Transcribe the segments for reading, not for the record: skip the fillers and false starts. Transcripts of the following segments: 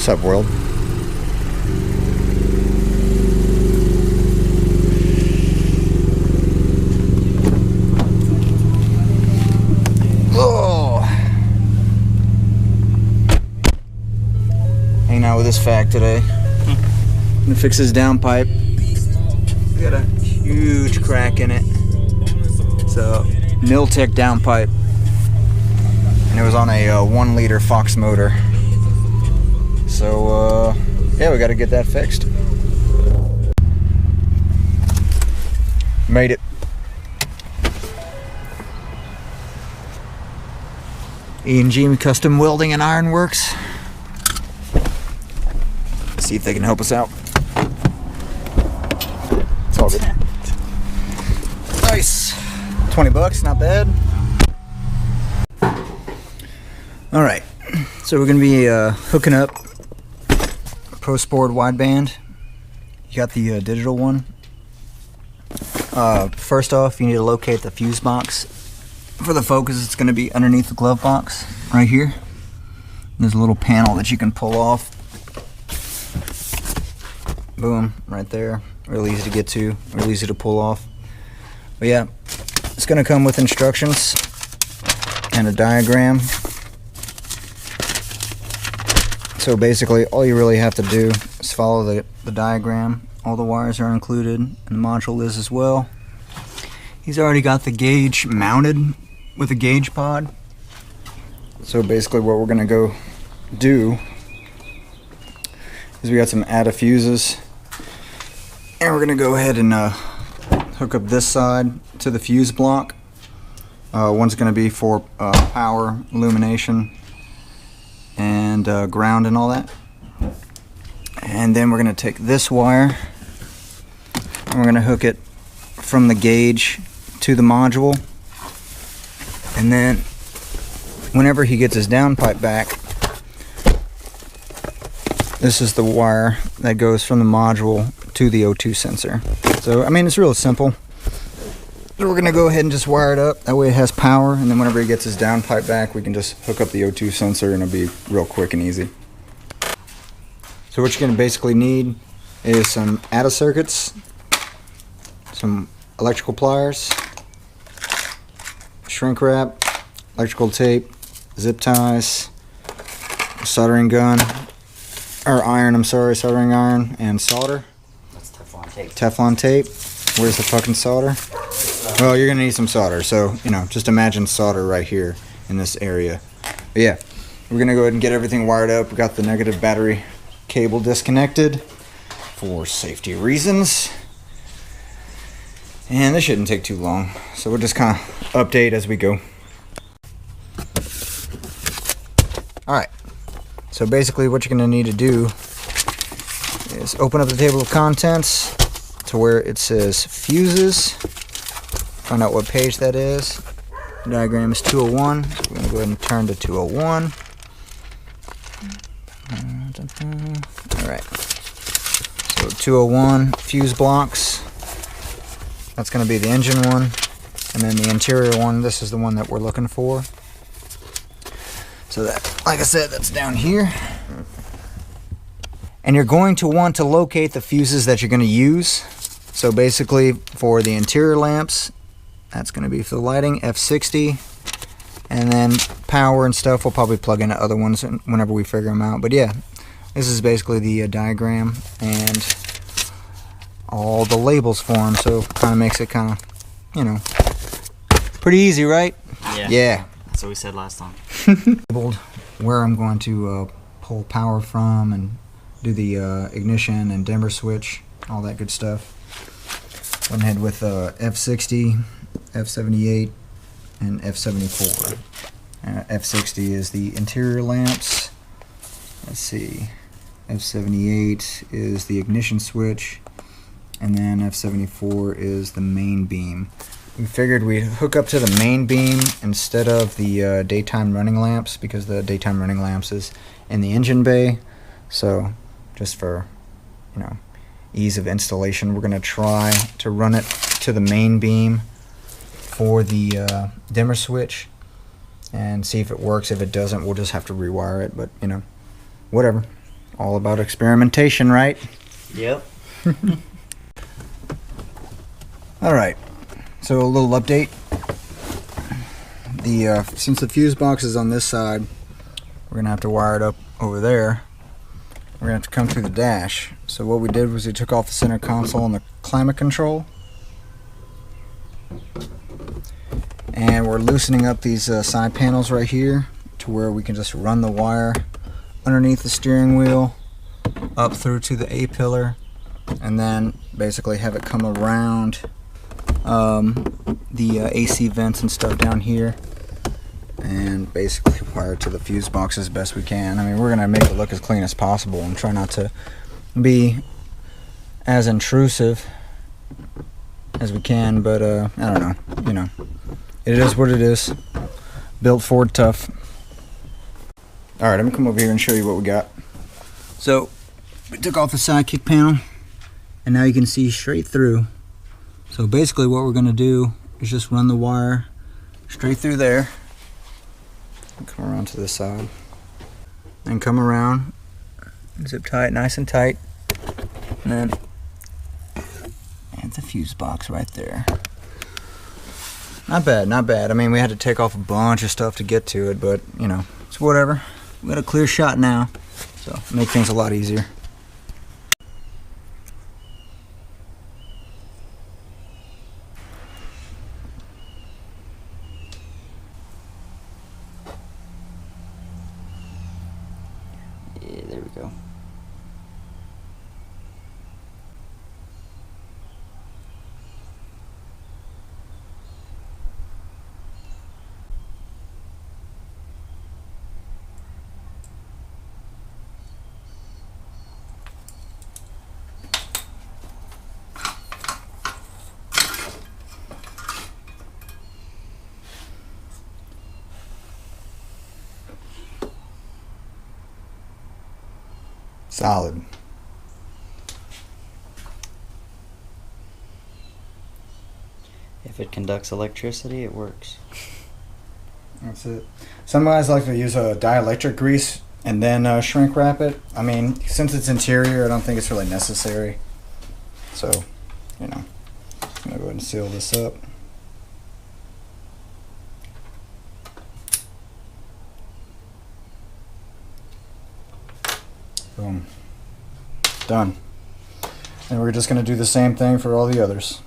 What's up, world? Oh, hanging out with this fact today. Gonna fix his downpipe. Got a huge crack in it. It's a Miltech downpipe, and it was on a 1 liter Fox motor. So yeah, we got to get that fixed. Made it. E&G Custom Welding and Iron Works. See if they can help us out. It's all good. Nice. 20 bucks, not bad. All right, so we're gonna be hooking up Pro Sport wideband. You got the digital one. First off, you need to locate the fuse box. For the Focus, it's gonna be underneath the glove box, right here. There's a little panel that you can pull off. Boom, right there. Really easy to get to, really easy to pull off. But yeah, it's gonna come with instructions and a diagram. So basically, all you really have to do is follow the diagram. All the wires are included, and the module is as well. He's already got the gauge mounted with a gauge pod. So basically what we're gonna go do is we got some ATA fuses, and we're gonna go ahead and hook up this side to the fuse block. One's gonna be for power, illumination, and ground and all that. And then we're gonna take this wire and we're gonna hook it from the gauge to the module. And then whenever he gets his downpipe back, this is the wire that goes from the module to the O2 sensor. So I mean, it's real simple. So we're gonna go ahead and just wire it up. That way it has power, and then whenever he gets his downpipe back, we can just hook up the O2 sensor and it'll be real quick and easy. So what you're gonna basically need is some ATA circuits, some electrical pliers, shrink wrap, electrical tape, zip ties, a soldering gun, or iron, I'm sorry, soldering iron, and solder. That's Teflon tape. Teflon tape. Where's the fucking solder? Well, you're gonna need some solder, so you know, just imagine solder right here in this area. But yeah, we're gonna go ahead and get everything wired up. We got the negative battery cable disconnected for safety reasons, and this shouldn't take too long, so we'll just kind of update as we go. Alright, so basically what you're gonna need to do is open up the table of contents to where it says fuses. Find out what page that is. The diagram is 201. So we're going to go ahead and turn to 201. Alright. So 201 fuse blocks. That's going to be the engine one. And then the interior one, this is the one that we're looking for. So that, like I said, that's down here. And you're going to want to locate the fuses that you're going to use. So basically, for the interior lamps, that's going to be for the lighting, F60. And then power and stuff, we'll probably plug into other ones whenever we figure them out. But yeah, this is basically the diagram and all the labels for them. So kind of makes it kind of, you know, pretty easy, right? Yeah. Yeah. That's what we said last time. Labeled where I'm going to pull power from and do the ignition and dimmer switch, all that good stuff. Went ahead with F60, F78, and F74. F60 is the interior lamps. Let's see. F78 is the ignition switch, and then F74 is the main beam. We figured we'd hook up to the main beam instead of the daytime running lamps, because the daytime running lamps is in the engine bay. So just for, you know, ease of installation, we're going to try to run it to the main beam for the dimmer switch and see if it works. If it doesn't, we'll just have to rewire it, but you know, whatever. All about experimentation, right? Yep. Alright, so a little update. Since the fuse box is on this side, we're going to have to wire it up over there. We're going to have to come through the dash. So what we did was we took off the center console and the climate control. And we're loosening up these side panels right here to where we can just run the wire underneath the steering wheel up through to the A-pillar, and then basically have it come around the AC vents and stuff down here, and basically wire it to the fuse box as best we can. I mean, we're gonna make it look as clean as possible and try not to be as intrusive as we can, but I don't know, you know, it is what it is. Built Ford tough. Alright, I'm gonna come over here and show you what we got. So we took off the side kick panel, and now you can see straight through. So basically what we're gonna do is just run the wire straight through there, come around to this side, and come around, zip tie it nice and tight, and then add the fuse box right there. Not bad, not bad. I mean, we had to take off a bunch of stuff to get to it, but you know, it's whatever. We got a clear shot now, so make things a lot easier. Yeah, there we go. Solid. If it conducts electricity, it works. That's it. Some guys like to use a dielectric grease and then shrink wrap it. I mean, since it's interior, I don't think it's really necessary. So, you know, I'm gonna go ahead and seal this up. Boom. Done. And we're just going to do the same thing for all the others.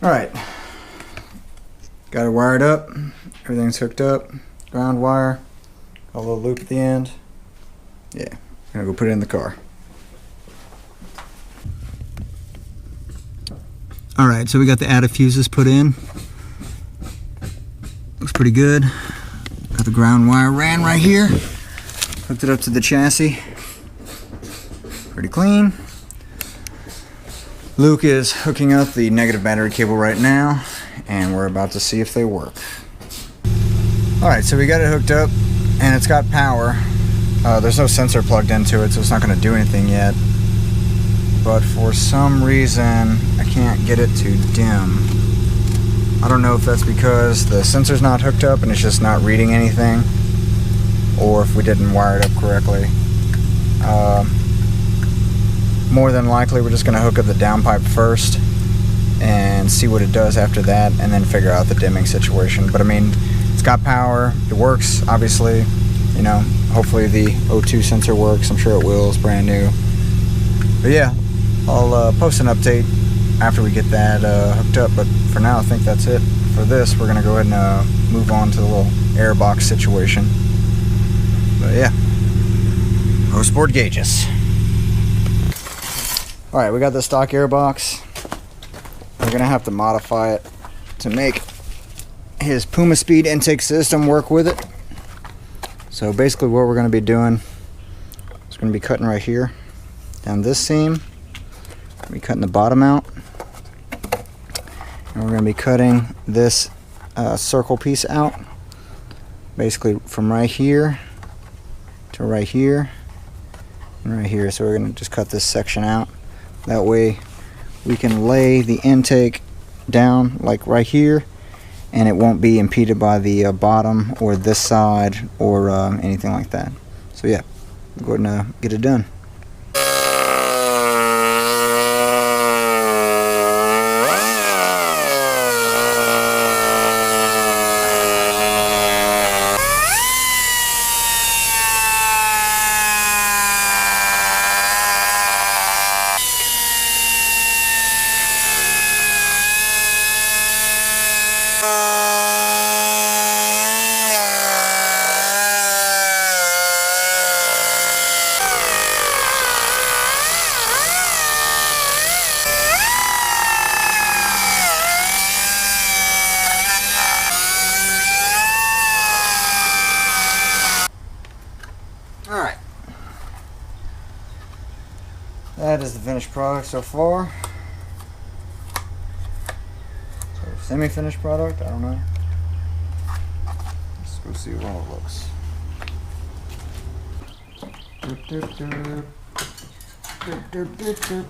Alright. Got it wired up. Everything's hooked up. Ground wire. Got a little loop at the end. Yeah. I'm going to go put it in the car. Alright, so we got the added fuses put in. Looks pretty good. Got the ground wire ran right here. Hooked it up to the chassis. Pretty clean. Luke is hooking up the negative battery cable right now, and we're about to see if they work. Alright, so we got it hooked up, and it's got power. There's no sensor plugged into it, so it's not going to do anything yet. But for some reason, I can't get it to dim. I don't know if that's because the sensor's not hooked up and it's just not reading anything, or if we didn't wire it up correctly. More than likely we're just going to hook up the downpipe first and see what it does after that, and then figure out the dimming situation. But I mean, it's got power, it works, obviously. You know, hopefully the O2 sensor works. I'm sure it will, it's brand new. But yeah, I'll post an update after we get that hooked up, but for now I think that's it for this. We're going to go ahead and move on to the little airbox situation. But yeah, no sport gauges. Alright, we got the stock airbox. We're gonna have to modify it to make his Puma Speed intake system work with it. So basically what we're gonna be doing is gonna be cutting right here down this seam. We're cutting the bottom out, and we're gonna be cutting this circle piece out, basically from right here to right here and right here. So we're gonna just cut this section out. That way we can lay the intake down like right here, and it won't be impeded by the bottom or this side or anything like that. So yeah, go ahead and get it done. Alright. That is the finished product so far. So semi-finished product, I don't know. Let's go see how it looks. Doop, doop, doop. Doop, doop, doop, doop.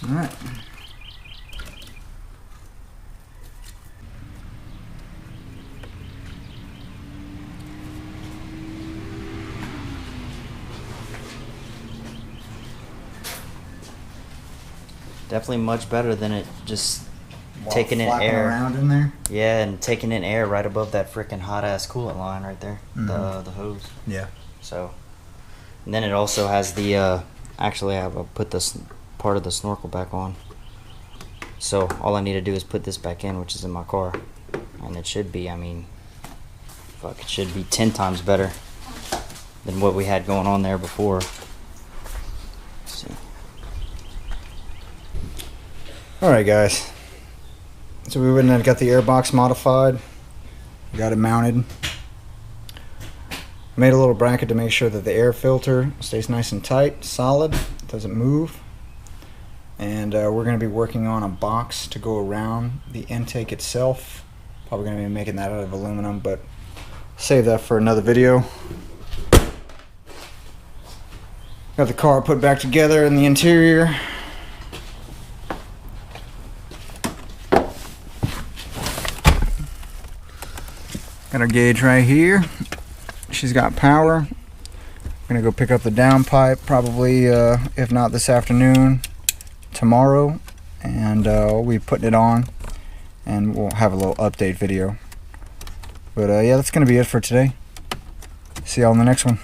All right. Definitely much better than it just While taking in flapping air. around in there. Yeah, and taking in air right above that freaking hot ass coolant line right there, the hose. Yeah. So, and then it also has the. Actually, I'll put this part of the snorkel back on. So all I need to do is put this back in, which is in my car, and it should be. I mean, fuck, it should be 10 times better than what we had going on there before. Let's see. Alright guys, so we went and got the Airbox modified, got it mounted, made a little bracket to make sure that the air filter stays nice and tight, solid, doesn't move, and we're going to be working on a box to go around the intake itself. Probably going to be making that out of aluminum, but save that for another video. Got the car put back together in the interior. Got our gauge right here. She's got power. I'm gonna go pick up the downpipe probably, if not this afternoon, tomorrow, and we'll be putting it on, and we'll have a little update video. But yeah, that's gonna be it for today. See y'all in the next one.